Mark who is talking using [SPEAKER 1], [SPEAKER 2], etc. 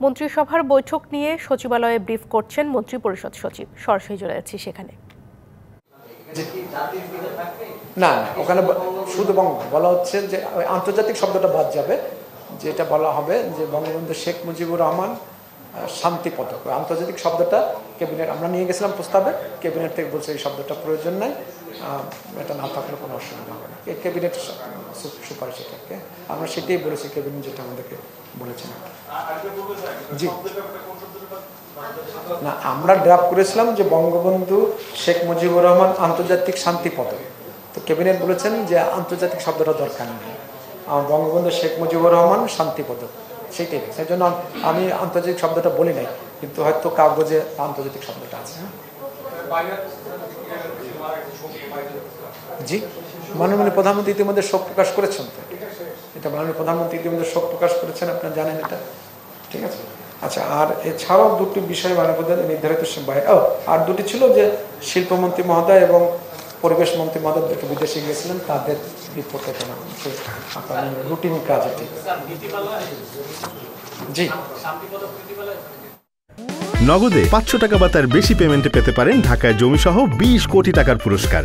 [SPEAKER 1] মন্ত্রিসভার বৈঠক নিয়ে সচিবালয়ে ব্রিফ করছেন মন্ত্রিপরিষদ সচিব। সরাসরি চলে যাচ্ছি সেখানে।
[SPEAKER 2] না, ওখানে শুধু বলা হচ্ছে যে আন্তর্জাতিক শব্দটা বাদ যাবে, যেটা বলা হবে যে বঙ্গবন্ধু শেখ মুজিবুর রহমান শান্তি পদক। আন্তর্জাতিক শব্দটা ক্যাবিনেট আমরা নিয়ে গেছিলাম প্রস্তাবে, ক্যাবিনেট থেকে বলছে এই শব্দটা প্রয়োজন নাই, এটা না থাকলে কোনো অসুবিধা হবে না। ক্যাবিনেট সুপারিশ এটাকে আমরা সেটাই বলেছি, ক্যাবিনেট যেটা আমাদেরকে বলেছেন। জি না, আমরা ড্রাফট করেছিলাম যে বঙ্গবন্ধু শেখ মুজিবুর রহমান আন্তর্জাতিক শান্তি পদক। তো ক্যাবিনেট বলেছেন যে আন্তর্জাতিক শব্দটা দরকার নেই, বঙ্গবন্ধু শেখ মুজিবুর রহমান শান্তি পদক, সেইটাই। সেই জন্য আমি আন্তর্জাতিক শব্দটা বলি নাই, কিন্তু হয়তো কাগজে আন্তর্জাতিক শব্দটা আছে। জি, মাননীয় প্রধানমন্ত্রী ইতিমধ্যে শোক প্রকাশ করেছেন। তো এটা মাননীয় প্রধানমন্ত্রী ইতিমধ্যে শোক প্রকাশ করেছেন, আপনারা জানেন এটা, ঠিক আছে। আচ্ছা, আর এছাড়াও দুটি বিষয় মাননীয় নির্ধারিত আর দুটি ছিল যে শিল্পমন্ত্রী মহোদয় এবং পরিবেশ মন্ত্রী মহোদয় বিদেশে গিয়েছিলেন, তাদের রিপোর্টে আপনার রুটিন কাজ এটি। জি,
[SPEAKER 3] নগদে 500 টাকা বা তার বেশি পেমেন্টে পেতে পারেন ঢাকায় জমিসহ 20 কোটি টাকার পুরস্কার।